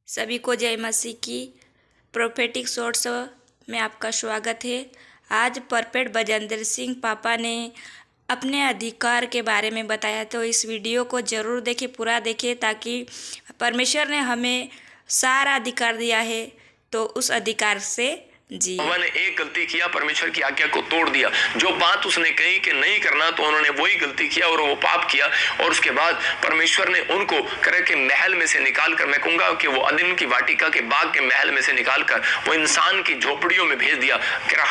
सभी को जय मसीह की प्रोफेटिक शॉर्ट्स में आपका स्वागत है। आज परपेट बजेंद्र सिंह पापा ने अपने अधिकार के बारे में बताया, तो इस वीडियो को ज़रूर देखें, पूरा देखें, ताकि परमेश्वर ने हमें सारा अधिकार दिया है तो उस अधिकार से जी। ने एक गलती किया, परमेश्वर की आज्ञा को तोड़ दिया। जो बात उसने कही कि नहीं करना, तो उन्होंने वही गलती किया और वो पाप किया। और उसके बाद परमेश्वर ने उनको करे के महल में से निकाल कर, मैं कहूंगा कि वो अदन की वाटिका के बाग के महल में से निकाल कर वो इंसान की झोपड़ियों में भेज दिया,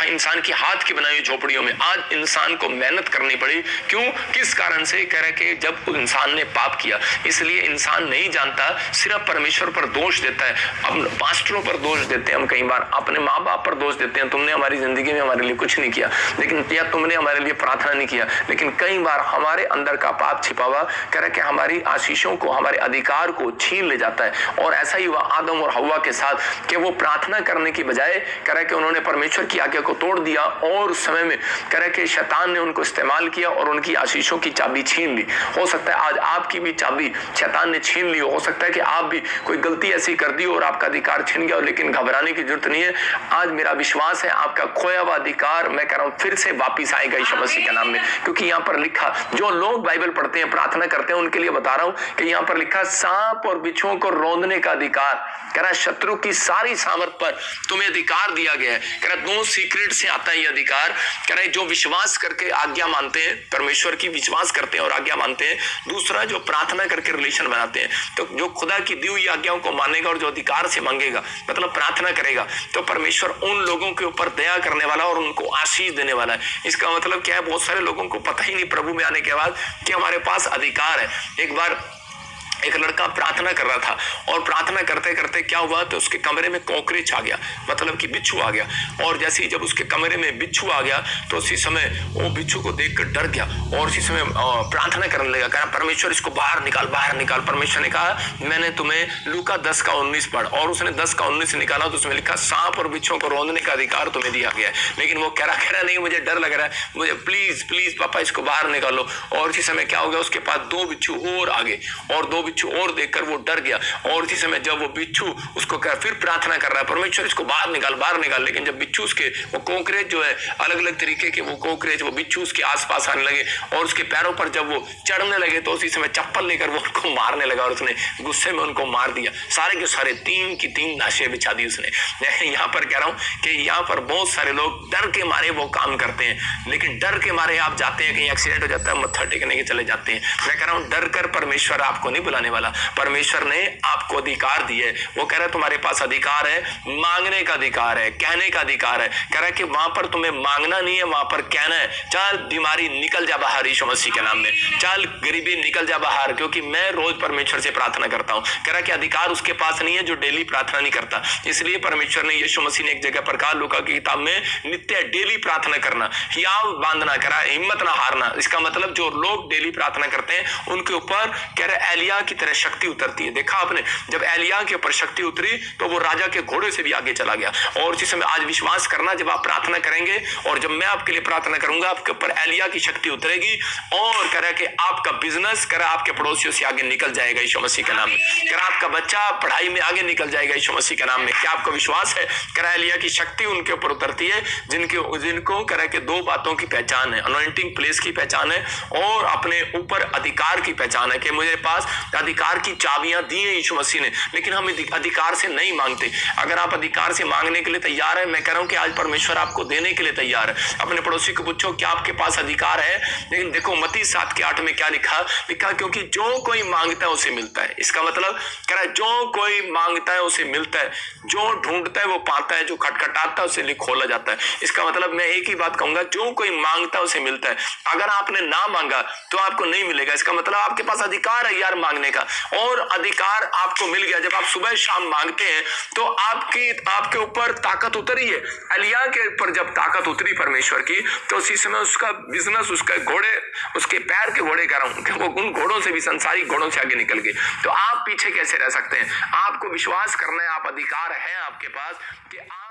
इंसान की हाथ की बनाई झोपड़ियों में। आज इंसान को मेहनत करनी पड़ी। क्यों, किस कारण से? कह रहे कि जब इंसान ने पाप किया, इसलिए इंसान नहीं जानता, सिर्फ परमेश्वर पर दोष देता है। अब पास्टरों पर दोष देते हैं हम, कई बार अपने माँ बाप पर दोष देते हैं, तुमने हमारी जिंदगी में हमारे लिए कुछ नहीं किया, लेकिन या तुमने हमारे लिए प्रार्थना नहीं किया। लेकिन कई बार हमारे अंदर का पाप छिपा हुआ करे कि हमारी आशीषों को, हमारे अधिकार को छीन ले जाता है। और ऐसा ही हुआ आदम और हव्वा के साथ कि वो प्रार्थना करने की बजाय करे कि उन्होंने परमेश्वर की आज्ञा को तोड़ दिया और उस समय में करे कि शैतान ने उनको इस्तेमाल किया और उनकी आशीषों की चाबी छीन ली। हो सकता है आज आपकी भी चाबी शैतान ने छीन ली। हो सकता है कि आप भी कोई गलती ऐसी कर दी और आपका अधिकार छीन गया, लेकिन घबराने की जरूरत नहीं है। आज मेरा विश्वास है आपका खोया हुआ अधिकार, मैं कह रहा हूं, फिर से वापिस आएगा यीशु मसीह के नाम में। क्योंकि यहाँ पर लिखा, जो लोग बाइबल पढ़ते हैं, प्रार्थना करते हैं, उनके लिए बता रहा हूं कि यहाँ पर लिखा, सांप और बिच्छुओं को रौंदने का अधिकार, कह रहा शत्रु की सारी सामर्थ पर तुम्हें अधिकार दिया गया है। कह रहा दो सीक्रेट से आता है ये अधिकार। कह रहा जो विश्वास करके आज्ञा मानते हैं, परमेश्वर की विश्वास करते हैं और आज्ञा मानते हैं। दूसरा, जो प्रार्थना करके रिलेशन बनाते हैं। तो जो खुदा की दी हुई आज्ञाओं को मानेगा और जो अधिकार से मांगेगा, मतलब प्रार्थना करेगा, तो परमेश्वर उन लोगों के ऊपर दया करने वाला और उनको आशीष देने वाला है। इसका मतलब क्या है? बहुत सारे लोगों को पता ही नहीं प्रभु में आने के बाद कि हमारे पास अधिकार है। एक बार एक लड़का प्रार्थना कर रहा था और प्रार्थना करते करते क्या हुआ, तो उसके कमरे में कॉकरोच आ गया, मतलब कि बिच्छू आ गया। और जैसे ही जब उसके कमरे में बिच्छू आ गया, तो उसी समय वो बिच्छू को देखकर डर गया और उसी समय प्रार्थना करने लगा, कहा परमेश्वर इसको बाहर निकाल, बाहर निकाल। परमेश्वर ने कहा, मैंने तुम्हें लूका 10:19 पढ़, और उसने 10:19 निकाला, तो उसमें लिखा, सांप और बिच्छुओं को रौंदने का अधिकार तुम्हें दिया गया है। लेकिन वो कह रहा नहीं, मुझे डर लग रहा है, मुझे प्लीज प्लीज पापा इसको बाहर निकालो। और उसी समय क्या हो गया, उसके पास 2 बिच्छू और आ गए और 2 बिच्छू और देखकर वो डर गया। और इसी समय जब वो बिच्छू उसको फिर प्रार्थना कर रहा है, परमेश्वर इसको बाहर निकाल, बाहर निकाल। लेकिन जब बिच्छू उसके वो कॉकरोच जो है, अलग अलग तरीके के वो कॉकरोच, वो बिच्छू उसके आसपास आने लगे और उसके पैरों पर जब वो चढ़ने लगे, तो उसी समय चप्पल लेकर वो उनको मारने लगा और उसने गुस्से में उनको मार दिया। सारे के सारे 3 की 3 लाशें बिछा दी उसने। यहाँ पर कह रहा हूं कि यहाँ पर बहुत सारे लोग डर के मारे वो काम करते हैं, लेकिन डर के मारे आप जाते हैं, कहीं एक्सीडेंट हो जाता है, मत्था टेकने के चले जाते हैं। मैं कह रहा हूं, डर कर परमेश्वर आपको नहीं बुलाने वाला। परमेश्वर ने आपको अधिकार दिए। वो कह रहा है तुम्हारे पास अधिकार है, मांगने का अधिकार है, कहने का अधिकार है। कह रहा है कि वहां पर तुम्हें मांगना नहीं है, वहां पर कहना है, चल बीमारी निकल जा बाहर यीशु मसीह के नाम में, चल गरीबी निकल जा बाहर, क्योंकि मैं रोज परमेश्वर से प्रार्थना करता हूं। कह रहा है कि अधिकार उसके पास नहीं है जो डेली प्रार्थना नहीं करता। इसलिए परमेश्वर ने, यीशु मसीह ने एक जगह पर कहा, लूका की किताब में, नित्य डेली प्रार्थना करना, हियाव बांधना, करा हिम्मत ना हारना। इसका मतलब जो लोग डेली प्रार्थना करते हैं उनके ऊपर कह रहे एलिया की तरह शक्ति उतरती है। देखा आपने, जब एलिया के ऊपर शक्ति उतरी तो वो राजा के घोड़े से भी आगे चला गया। और इसी समय आज विश्वास करना, जब आप प्रार्थना करेंगे और जब मैं आपके लिए प्रार्थना करूंगा, आपके ऊपर एलिया की शक्ति उतरेगी और कह रहा है कि आपका बिजनेस, कह रहा आपके पड़ोसियों से आगे निकल जाएगा यीशु मसीह के नाम में। कह रहा आपका बच्चा पढ़ाई में आगे निकल जाएगा यीशु मसीह के नाम में। क्या आपको विश्वास है? कह रहा एलिया की शक्ति उनके ऊपर उतरती है जिनको कह रहा है कि 2 बातों की पहचान है, अनॉइंटिंग प्लेस की पहचान है और अपने ऊपर अधिकार की पहचान है कि मुझे पास अधिकार की चाबियां दी है यीशु मसीह ने। लेकिन हम अधिकार से नहीं मांगते। अगर आप अधिकार से मांगने के लिए तैयार है, मैं कह रहा हूं कि आज परमेश्वर आपको देने के लिए तैयार है। अपने पड़ोसी को पूछो क्या आपके पास अधिकार है। लेकिन देखो मत्ती 7:8 में क्या लिखा, क्योंकि जो कोई मांगता है उसे मिलता है। इसका मतलब कह रहा है जो कोई मांगता है उसे मिलता है, जो ढूंढता है वो पाता है, जो खटखटाता है उसे खोला जाता है। इसका मतलब मैं एक ही बात कहूंगा, जो कोई मांगता है उसे मिलता है। अगर आपने ना मांगा तो आपको नहीं मिलेगा। इसका मतलब आपके पास अधिकार है यार मांगने का, और अधिकार आपको मिल गया। जब आप सुबह शाम मांगते हैं तो आपके ऊपर ताकत उतरी है। एलिया के ऊपर जब ताकत उतरी परमेश्वर की, तो उसी समय उसका बिजनेस, उसका घोड़े, उसके पैर के घोड़े कह रहा हूं कि वो उन घोड़ों से भी, संसारिक घोड़ों से आगे निकल गए। तो आप पीछे कैसे रह सकते हैं? आपको विश्वास करना है, आप अधिकार है आपके पास कि आप